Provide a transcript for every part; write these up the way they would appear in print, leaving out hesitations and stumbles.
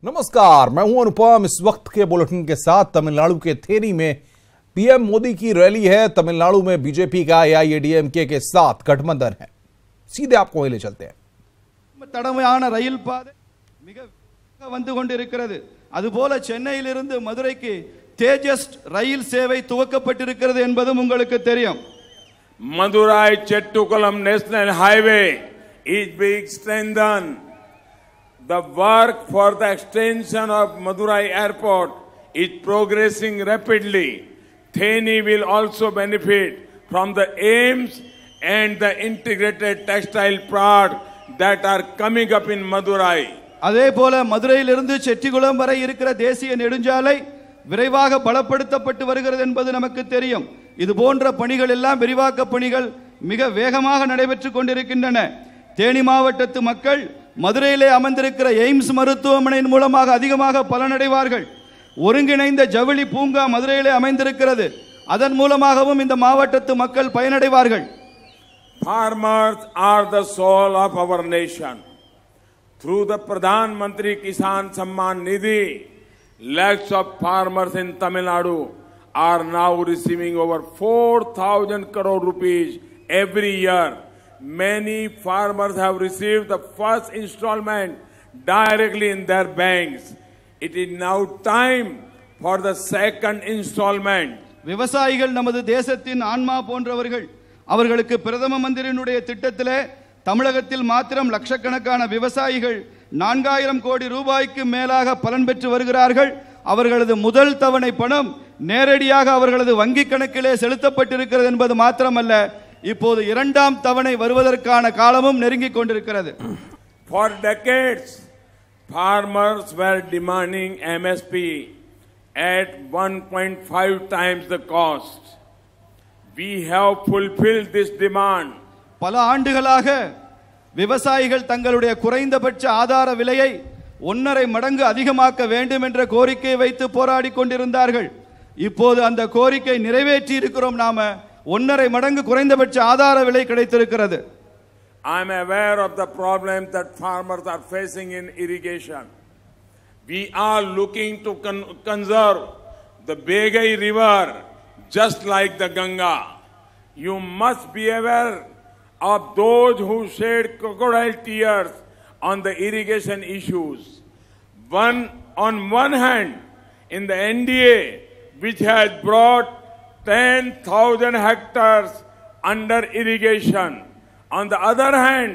नमस्कार, मैं हूं अनुपम। इस वक्त के बुलेटिन के साथ तमिलनाडु के थेनी में पीएम मोदी की रैली है। तमिलनाडु में बीजेपी का एआईएडीएमके के साथ गठबंधन है। सीधे आपको वहीं ले चलते हैं। தடவையான ரயில் பாதை மிக வந்து கொண்டிருக்கிறது. அதுபோல சென்னையிலிருந்து மதுரைக்கு தேஜஸ் ரயில் சேவை துவக்கப்பட்டிருக்கிறது என்பதும் உங்களுக்கு தெரியும். Madurai Chettukulam National Highway is being strengthened. The work for the extension of Madurai Airport is progressing rapidly. Theni will also benefit from the AIIMS and the integrated textile park that are coming up in Madurai. அதேபோல மதுரையிலிருந்து செட்டிகுளம் வரை இருக்கிற தேசிய நெடுஞ்சாலை விரைவாக பலப்படுத்தப்பட்டு வருகிறது என்பது நமக்கு தெரியும். இது போன்ற பணிகள் எல்லாம் விரிவாக்க பணிகள் மிக வேகமாக நடைபெற்றுக் கொண்டிருக்கின்றன. தேனி மாவட்டத்து மக்கள் மதுரையிலே அமர்ந்திருக்கிற எய்ம்ஸ் மருத்துவமனையின் மூலமாக அதிகமாக பலனடைவார்கள். ஒருங்கிணைந்த ஜவுளி பூங்கா மதுரையிலே அமைந்திருக்கிறது. அதன் மூலமாகவும் இந்த மாவட்டத்து மக்கள் பயனடைவார்கள். Farmers are the soul of our nation. Through the Pradhan Mantri Kisan Samman Nidhi, lakhs of farmers in Tamil Nadu are now receiving over 4,000 crore rupees every year. Many farmers have received the first installment directly in their banks. It is now time for the second installment. விவசாயிகள் நமது தேசத்தின் ஆன்மா போன்றவர்கள். அவர்களுக்கு பிரதம மந்திரியினுடைய திட்டத்திலே தமிழகத்தில் மாத்திரம் லட்சக்கணக்கான விவசாயிகள் 4000 கோடி ரூபாய்க்கு மேலாக பலன் பெற்று வருகிறார்கள். அவர்களது முதல் தவணை பணம் நேரடியாக அவர்களது வங்கி கணக்கிலே செலுத்தப்பட்டிருக்கிறது என்பது மாத்திரமல்ல, இப்போது இரண்டாம் தவணை வருவதற்கான காலமும் நெருங்கிக் கொண்டிருக்கிறது. For decades, farmers were demanding MSP at 1.5 times the cost. We have fulfilled this demand. பல ஆண்டுகளாக விவசாயிகள் தங்களுடைய குறைந்தபட்ச ஆதார விலையை 1.5 மடங்கு அதிகமாக்க வேண்டும் என்ற கோரிக்கையை வைத்து போராடி கொண்டிருந்தார்கள். இப்போது அந்த கோரிக்கை நிறைவேற்றி இருக்கிறோம். நாம 1.5 மடங்கு குறைந்தபட்ச ஆதார விலை கிடைத்திருக்கிறது. I am aware of the problem that farmers are facing in irrigation. We are looking to conserve the Begai River just like the Ganga. You must be aware of those who shed crocodile tears on the irrigation issues. On one hand, in the NDA, which has brought 10,000 hectares under irrigation. On the other hand,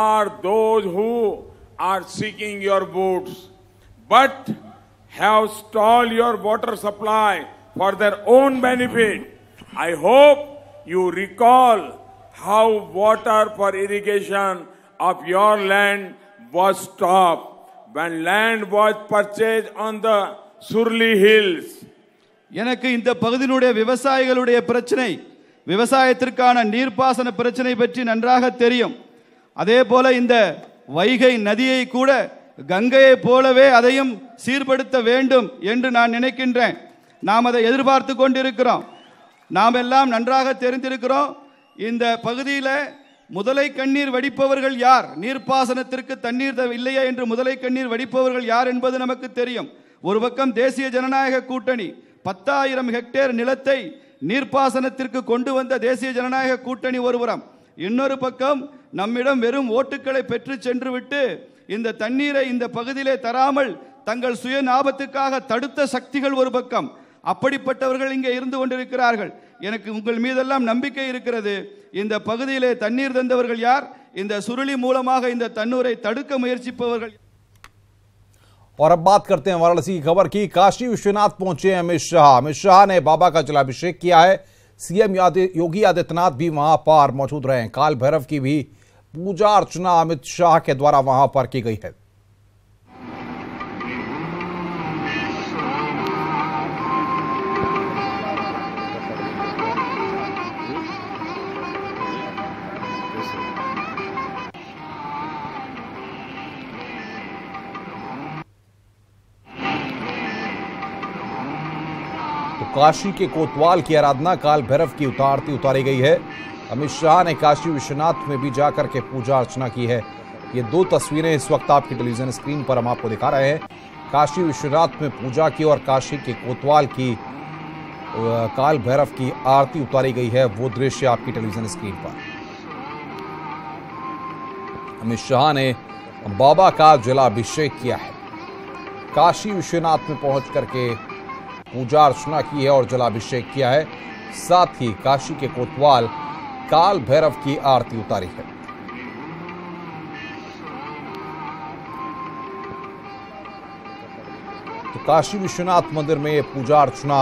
are those who are seeking your votes, but have stalled your water supply for their own benefit. I hope you recall how water for irrigation of your land was stopped when land was purchased on the Surli Hills. எனக்கு இந்த பகுதியினுடைய விவசாயிகளுடைய பிரச்சனை, விவசாயத்திற்கான நீர்ப்பாசன பிரச்சனை பற்றி நன்றாக தெரியும். அதே போல இந்த வைகை நதியை கூட கங்கையை போலவே அதையும் சீர்படுத்த வேண்டும் என்று நான் நினைக்கின்றேன். நாம் அதை எதிர்பார்த்து கொண்டிருக்கிறோம். நாம் எல்லாம் நன்றாக தெரிந்திருக்கிறோம். இந்த பகுதியில் முதலை கண்ணீர் வடிப்பவர்கள் யார், நீர்ப்பாசனத்திற்கு தண்ணீர் இல்லையா என்று முதலை கண்ணீர் வடிப்பவர்கள் யார் என்பது நமக்கு தெரியும். ஒரு பக்கம் தேசிய ஜனநாயக கூட்டணி 10,000 ஹெக்டேர் நிலத்தை நீர்ப்பாசனத்திற்கு கொண்டு வந்த தேசிய ஜனநாயக கூட்டணி ஒருபுறம், இன்னொரு பக்கம் நம்மிடம் வெறும் ஓட்டுக்களை பெற்று சென்று விட்டு இந்த தண்ணீரை இந்த பகுதியிலே தராமல் தங்கள் சுய லாபத்துக்காக தடுத்த சக்திகள் ஒரு பக்கம். அப்படிப்பட்டவர்கள் இங்கே இருந்து கொண்டிருக்கிறார்கள். எனக்கு உங்கள் மீதெல்லாம் நம்பிக்கை இருக்கிறது. இந்த பகுதியிலே தண்ணீர் தந்தவர்கள் யார், இந்த சுருளி மூலமாக இந்த தண்ணீரை தடுக்க मुयற்சிப்பவர்கள். और अब बात करते हैं वाराणसी की खबर की। काशी विश्वनाथ पहुंचे अमित शाह। अमित शाह ने बाबा का जलाभिषेक किया है। सीएम योगी आदित्यनाथ भी वहां पर मौजूद रहे। काल भैरव की भी पूजा अर्चना अमित शाह के द्वारा वहां पर की गई है। तो काशी के कोतवाल की आराधना काल भैरव की उतारी गई है। अमित शाह ने काशी विश्वनाथ में भी जाकर के पूजा अर्चना की है। ये दो तस्वीरें इस वक्त आपकी टेलीविजन स्क्रीन पर हम आपको दिखा रहे हैं। काशी विश्वनाथ में पूजा की और काशी के कोतवाल की काल भैरव की आरती उतारी गई है। वो दृश्य आपकी टेलीविजन स्क्रीन पर। अमित शाह ने बाबा का जलाभिषेक किया है। काशी विश्वनाथ में पहुंच करके पूजा अर्चना की है और जलाभिषेक किया है। साथ ही काशी के कोतवाल काल भैरव की आरती उतारी है। तो काशी विश्वनाथ मंदिर में पूजा अर्चना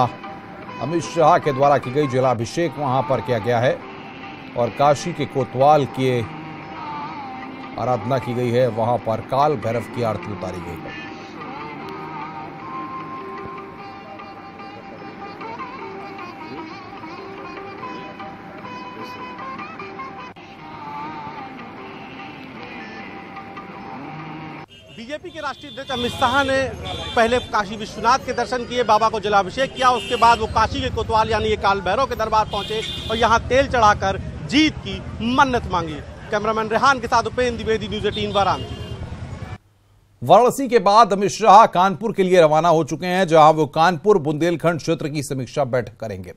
अमित शाह के द्वारा की गई, जलाभिषेक वहां पर किया गया है और काशी के कोतवाल की आराधना की गई है। वहां पर काल भैरव की आरती उतारी गई है। बीजेपी के राष्ट्रीय अध्यक्ष अमित शाह ने पहले काशी विश्वनाथ के दर्शन किए, बाबा को जलाभिषेक किया। उसके बाद वो काशी के कोतवाल यानी काल भैरव के दरबार पहुंचे और यहां तेल चढ़ाकर जीत की मन्नत मांगी। कैमरामैन रेहान के साथ उपेंद्र द्विवेदी, न्यूज़ 18 वाराणसी। वाराणसी के बाद अमित शाह कानपुर के लिए रवाना हो चुके हैं, जहां वो कानपुर बुंदेलखंड क्षेत्र की समीक्षा बैठक करेंगे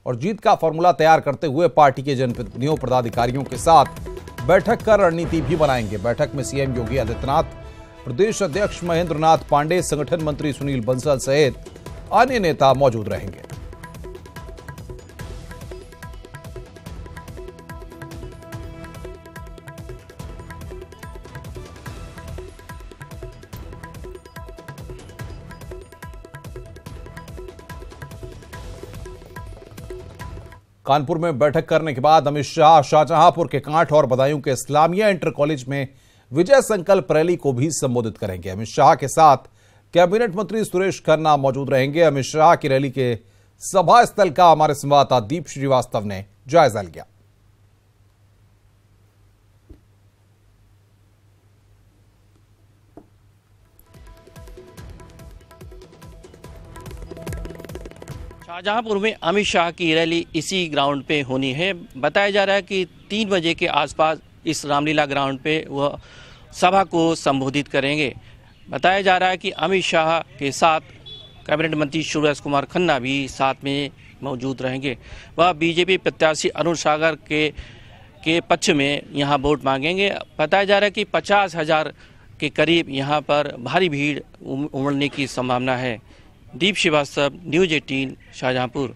और जीत का फॉर्मूला तैयार करते हुए पार्टी के जनप्रतिनिधियों पदाधिकारियों के साथ बैठक कर रणनीति भी बनाएंगे। बैठक में सीएम योगी आदित्यनाथ, प्रदेश अध्यक्ष महेंद्र नाथ पांडे, संगठन मंत्री सुनील बंसल सहित अन्य नेता मौजूद रहेंगे। कानपुर में बैठक करने के बाद अमित शाह शाहजहांपुर के कांठ और बदायूं के इस्लामिया इंटर कॉलेज में विजय संकल्प रैली को भी संबोधित करेंगे। अमित शाह के साथ कैबिनेट मंत्री सुरेश खन्ना मौजूद रहेंगे। अमित शाह की रैली के सभा स्थल का हमारे संवाददाता दीप श्रीवास्तव ने जायजा लिया। शाहजहांपुर में अमित शाह की रैली इसी ग्राउंड पे होनी है। बताया जा रहा है कि 3 बजे के आसपास इस रामलीला ग्राउंड पे वह सभा को संबोधित करेंगे। बताया जा रहा है कि अमित शाह के साथ कैबिनेट मंत्री सुरेश कुमार खन्ना भी साथ में मौजूद रहेंगे। वह बीजेपी प्रत्याशी अरुण सागर के पक्ष में यहां वोट मांगेंगे। बताया जा रहा है कि 50,000 के करीब यहां पर भारी भीड़ उमड़ने की संभावना है। दीप श्रीवास्तव, न्यूज़ 18, शाहजहांपुर।